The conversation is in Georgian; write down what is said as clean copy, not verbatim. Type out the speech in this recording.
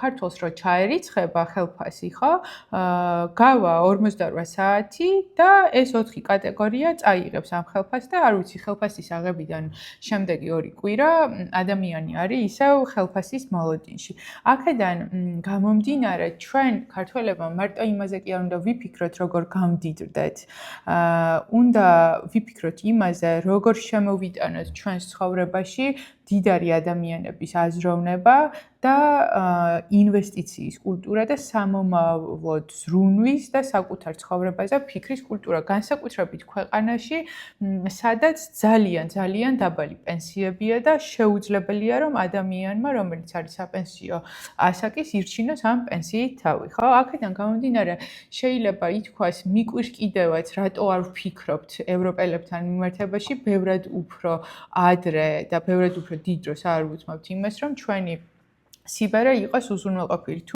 ქართველს რო ჩაერიცხება ხელფასი, ხო? გავა 48 საათი და ეს 4 კატეგორია წაიღებს ამ ხელფასს და არ ვიცი, ხელფასის აღებიდან შემდეგი 2 კვირა ადამიანი არის ისევ ხელფასის მოლოდინში. აქედან გამომდინარე, ჩვენ ქართველებმა მარტო იმაზე კი არ უნდა ვიფიქროთ, როგორ გამდიდრდეთ. უნდა ვიფიქროთ იმაზე, როგორ შემოვიტანოთ ჩვენს ცხოვრებაში დიდარი ადამიანების აზროვნება და ინვესტიციის კულტურა და სამომავლოდ ზრუნვის და საკუთარ ცხოვრებაზე ფიქრის კულტურა, განსაკუთრებით ქვეყანაში, სადაც ძალიან დაბალი პენსიებია და შეუძლებელია, რომ ადამიანმა, რომელიც არის საპენსიო ასაკის, ირჩინოს ამ პენსიით თავი, ხო? აქედან გამომდინარე, შეიძლება ითქვას, მიკვირს კიდევაც, რატო არ ვფიქრობთ ევროპელებთან მიმართებაში, ბევრად უფრო ადრე და ბევრად უფრო დიდ დროს არ ვუთმობთ იმას, რომ ჩვენი სიბერე იყოს უზრუნველყოფილი.